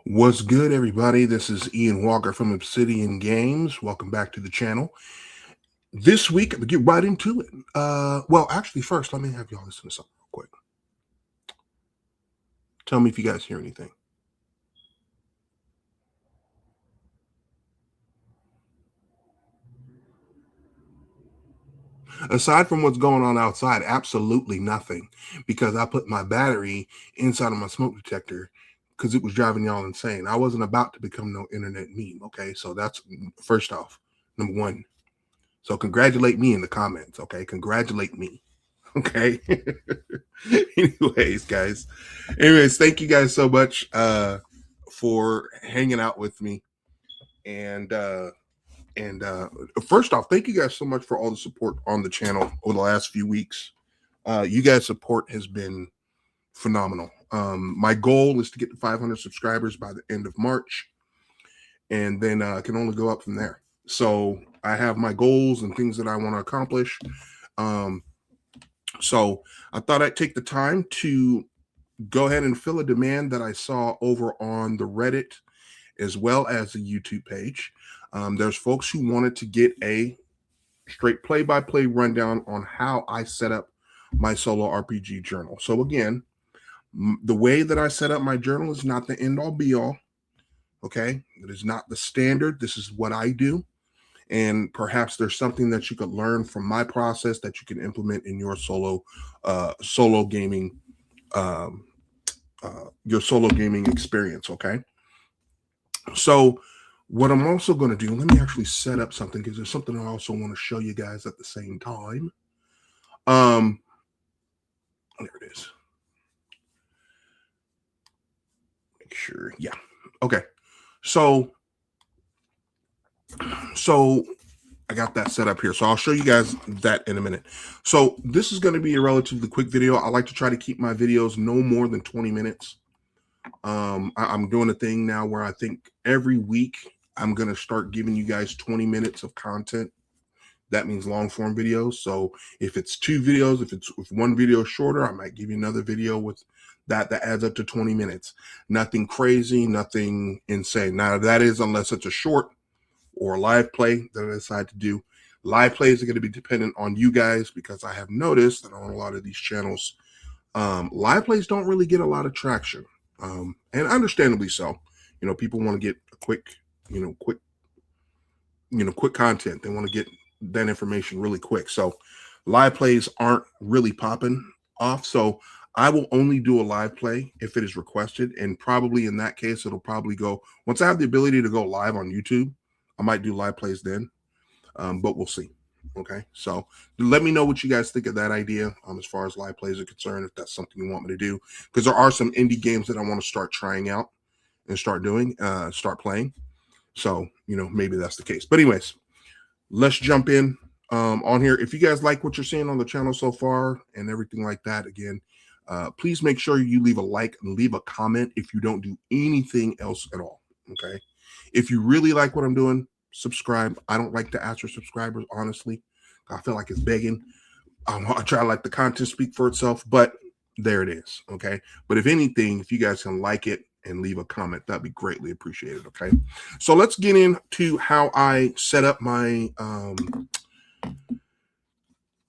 What's good, everybody? This is Ian Walker from Obsidian Games. Welcome back to the channel. This week, I'm going to get right into it. Well, actually, first, let me have y'all listen to something real quick. Tell me if you guys hear anything. Aside from what's going on outside, absolutely nothing, because I put my battery inside of my smoke detector because it was driving y'all insane. I wasn't about to become no internet meme, okay? So that's first off, number one. So congratulate me in the comments, okay? Congratulate me, okay? Anyways, guys. Anyways, thank you guys so much for hanging out with me. And first off, thank you guys so much for all the support on the channel over the last few weeks. You guys' support has been phenomenal. My goal is to get to 500 subscribers by the end of March, and then I can only go up from there. So I have my goals and things that I want to accomplish. So I thought I'd take the time to go ahead and fill a demand that I saw over on the Reddit as well as the YouTube page. There's folks who wanted to get a straight play-by-play rundown on how I set up my solo RPG journal. So again, the way that I set up my journal is not the end-all be-all. Okay, it is not the standard. This is what I do. And perhaps there's something that you could learn from my process that you can implement in your solo gaming your solo gaming experience. Okay, so what I'm also going to do, let me actually set up something because there's something I also want to show you guys at the same time. There it is. Make sure, yeah, okay. So I got that set up here. So I'll show you guys that in a minute. So this is going to be a relatively quick video. I like to try to keep my videos no more than 20 minutes. I'm doing a thing now where I think every week I'm going to start giving you guys 20 minutes of content. That means long form videos. So if it's two videos, if one video is shorter, I might give you another video with that adds up to 20 minutes. Nothing crazy, nothing insane. Now that is unless it's a short or a live play that I decide to do. Live plays are going to be dependent on you guys because I have noticed that on a lot of these channels, live plays don't really get a lot of traction. And understandably so. You know, people want to get a quick content. They want to get that information really quick. So live plays aren't really popping off. So I will only do a live play if it is requested. And probably in that case, it'll probably go, once I have the ability to go live on YouTube, I might do live plays then, but we'll see. Okay, so let me know what you guys think of that idea as far as live plays are concerned, if that's something you want me to do, because there are some indie games that I want to start trying out and start playing. So, you know, maybe that's the case. But anyways, let's jump in on here. If you guys like what you're seeing on the channel so far and everything like that, again, please make sure you leave a like and leave a comment if you don't do anything else at all. Okay. If you really like what I'm doing, subscribe. I don't like to ask for subscribers, honestly. I feel like it's begging. I try to let the content speak for itself, but there it is. Okay. But if anything, if you guys can like it and leave a comment, that'd be greatly appreciated. Okay. So let's get into how I set up my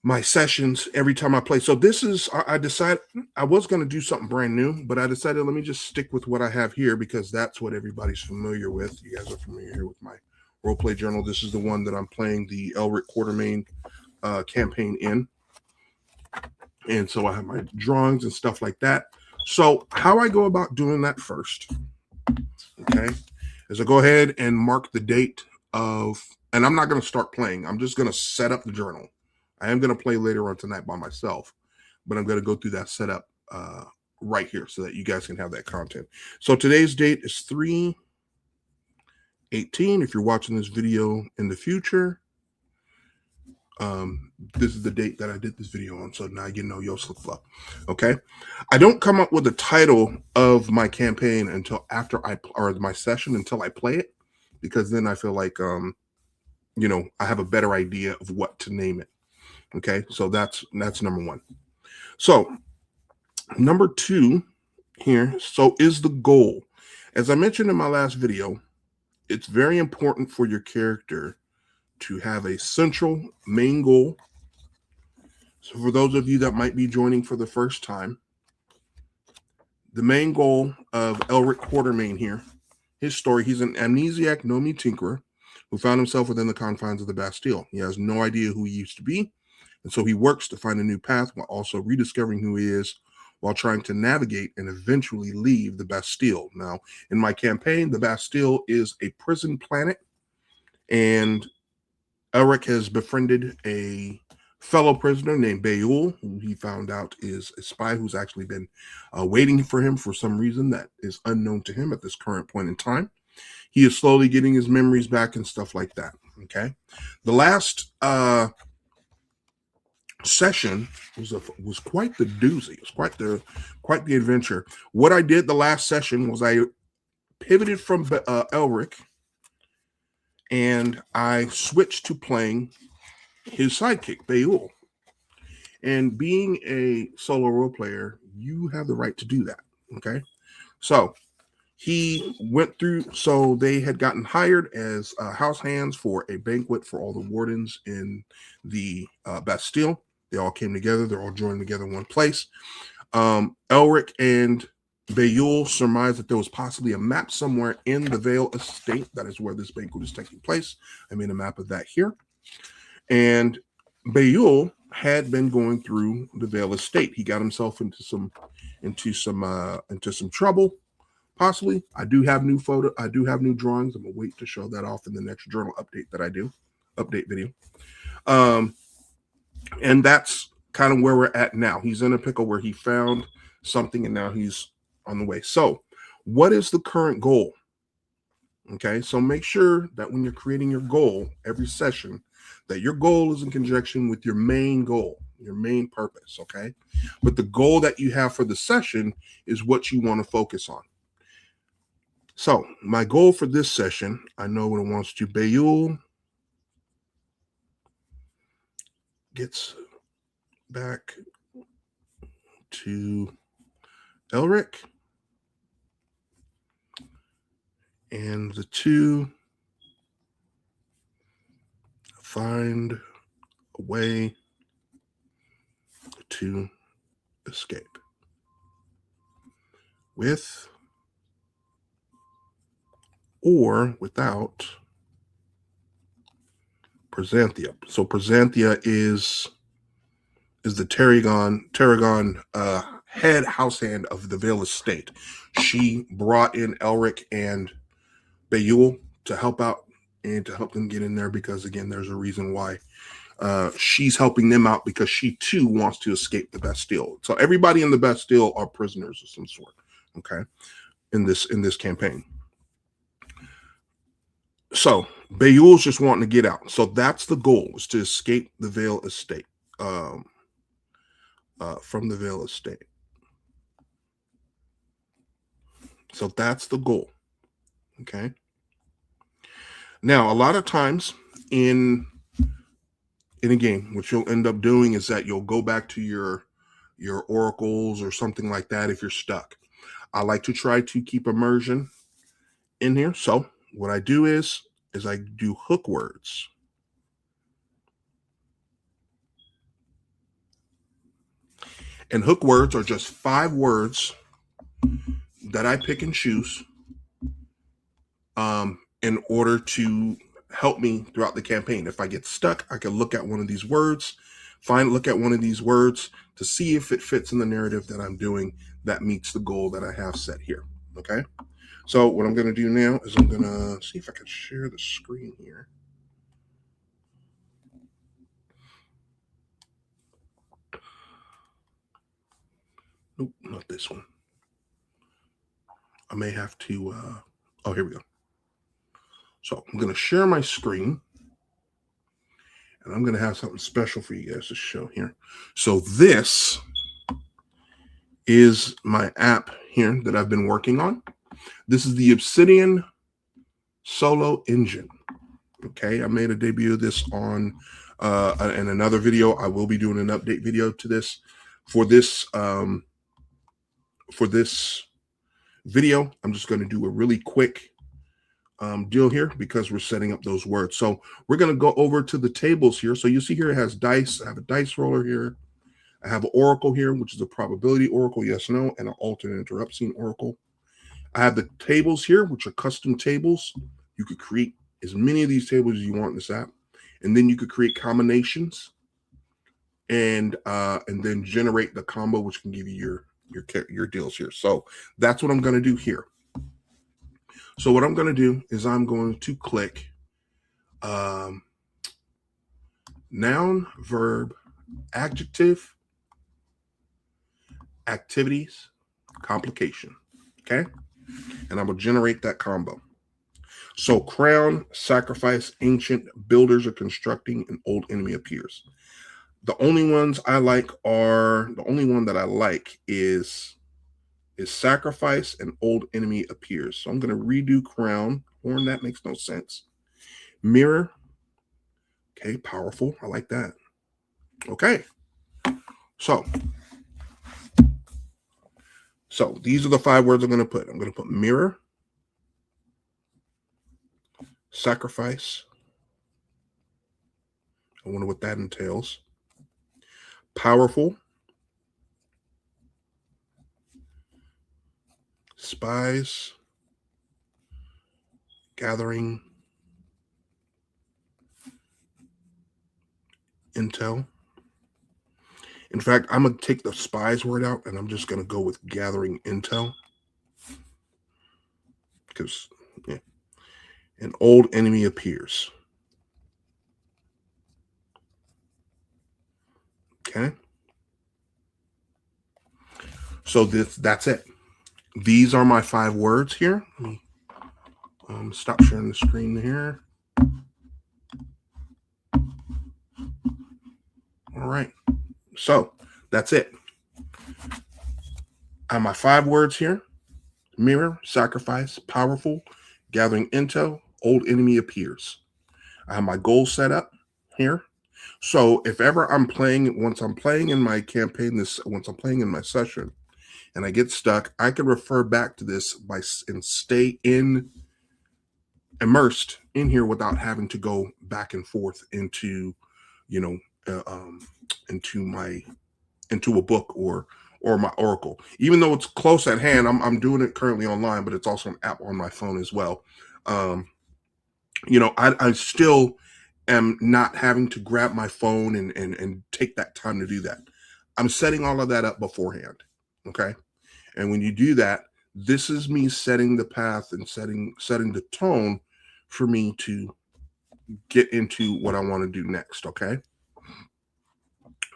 my sessions every time I play. So this is, I decided I was going to do something brand new, but I decided let me just stick with what I have here because that's what everybody's familiar with. You guys are familiar here with my roleplay journal. This is the one that I'm playing the Elric Quartermain campaign in. And so I have my drawings and stuff like that. So how I go about doing that first, okay, is I go ahead and mark the date of, and I'm not going to start playing. I'm just going to set up the journal. I am going to play later on tonight by myself, but I'm going to go through that setup right here so that you guys can have that content. So today's date is 3/18. If you're watching this video in the future, this is the date that I did this video on. So now you know yo slip flop. Okay. I don't come up with the title of my campaign until after my session until I play it, because then I feel like you know, I have a better idea of what to name it. Okay, so that's number one. So number two here, so is the goal. As I mentioned in my last video, it's very important for your character to have a central main goal. So for those of you that might be joining for the first time, the main goal of Elric Quartermain here, his story, he's an amnesiac Nomi tinkerer who found himself within the confines of the Bastille. He has no idea who he used to be, and so he works to find a new path while also rediscovering who he is while trying to navigate and eventually leave the Bastille. Now, in my campaign, the Bastille is a prison planet, and Elric has befriended a fellow prisoner named Beul, who he found out is a spy who's actually been waiting for him for some reason that is unknown to him at this current point in time. He is slowly getting his memories back and stuff like that. Okay. The last session was quite the doozy. It was quite the adventure. What I did the last session was I pivoted from Elric and I switched to playing his sidekick, Beul. And being a solo role player, you have the right to do that. Okay. So he went through, so they had gotten hired as house hands for a banquet for all the wardens in the Bastille. They all came together. They're all joined together in one place. Elric and Beul surmised that there was possibly a map somewhere in the Vale Estate. That is where this banquet is taking place. I made a map of that here. And Beul had been going through the Vale Estate. He got himself into some trouble. Possibly. I do have new drawings. I'm gonna wait to show that off in the next journal update that I do. Update video. And that's kind of where we're at now. He's in a pickle where he found something and now he's on the way. So what is the current goal? Okay, so make sure that when you're creating your goal every session, that your goal is in conjunction with your main goal, your main purpose, okay? But the goal that you have for the session is what you want to focus on. So my goal for this session, I know what it wants to. Beul gets back to Elric, and the two find a way to escape with or without Presanthia. So Presanthia is the Tarragon head house hand of the Vale Estate. She brought in Elric and Beul to help out and to help them get in there because, again, there's a reason why she's helping them out, because she too wants to escape the Bastille. So everybody in the Bastille are prisoners of some sort, okay, in this campaign. So Beul's just wanting to get out. So that's the goal, is to escape the Vale Estate, from the Vale Estate. So that's the goal. Okay. Now, a lot of times in a game, what you'll end up doing is that you'll go back to your oracles or something like that if you're stuck. I like to try to keep immersion in here. So what I do is I do hook words. And hook words are just 5 words that I pick and choose in order to help me throughout the campaign. If I get stuck, I can look at one of these words, look at one of these words to see if it fits in the narrative that I'm doing that meets the goal that I have set here. Okay. So what I'm going to do now is I'm going to see if I can share the screen here. Nope, not this one. I may have to, oh, here we go. So I'm going to share my screen, and I'm going to have something special for you guys to show here. So this is my app here that I've been working on. This is the Obsidian Solo Engine. Okay, I made a debut of this on in another video. I will be doing an update video to this for this video, I'm just going to do a really quick deal here because we're setting up those words. So we're going to go over to the tables here. So you see here it has dice. I have a dice roller here. I have an oracle here, which is a probability oracle, yes, no, and an alternate interrupting oracle. I have the tables here, which are custom tables. You could create as many of these tables as you want in this app, and then you could create combinations, and then generate the combo, which can give you your deals here. So that's what I'm going to do here. So what I'm going to do is I'm going to click noun, verb, adjective, activities, complication. Okay. And I will generate that combo. So crown, sacrifice, ancient, builders are constructing, and old enemy appears. The only ones I like the only one that I like is sacrifice and old enemy appears. So I'm going to redo crown. Horn, that makes no sense. Mirror. Okay, powerful. I like that. Okay. So these are the 5 words I'm going to put. I'm going to put mirror, sacrifice. I wonder what that entails. Powerful. Spies. Gathering. Intel. In fact, I'm going to take the spies word out and I'm just going to go with gathering intel. Because, yeah. An old enemy appears. Okay. So that's it. These are my 5 words here. Let me stop sharing the screen here. All right. So that's it. I have my 5 words here. Mirror, sacrifice, powerful, gathering intel, old enemy appears. I have my goal set up here. So if ever once I'm playing in my campaign, once I'm playing in my session and I get stuck, I can refer back to this and stay immersed in here without having to go back and forth into, into a book or my oracle. Even though it's close at hand, I'm doing it currently online, but it's also an app on my phone as well. I still am not having to grab my phone and take that time to do that. I'm setting all of that up beforehand. Okay. And when you do that, this is me setting the path and setting the tone for me to get into what I want to do next. Okay.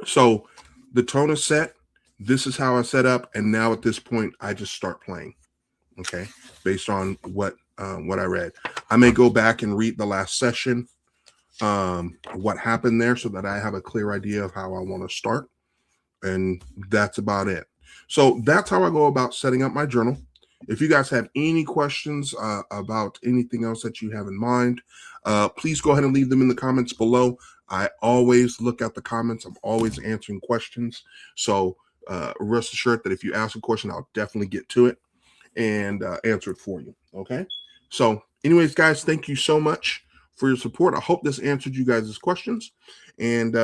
So the tone is set. This is how I set up. And now at this point, I just start playing. Okay. Based on what I read. I may go back and read the last session, what happened there, so that I have a clear idea of how I want to start. And that's about it. So that's how I go about setting up my journal. If you guys have any questions about anything else that you have in mind, please go ahead and leave them in the comments below. I always look at the comments. I'm always answering questions. So rest assured that if you ask a question, I'll definitely get to it and answer it for you. Okay. So anyways, guys, thank you so much for your support. I hope this answered you guys' questions, and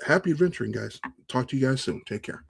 happy adventuring, guys. Talk to you guys soon. Take care.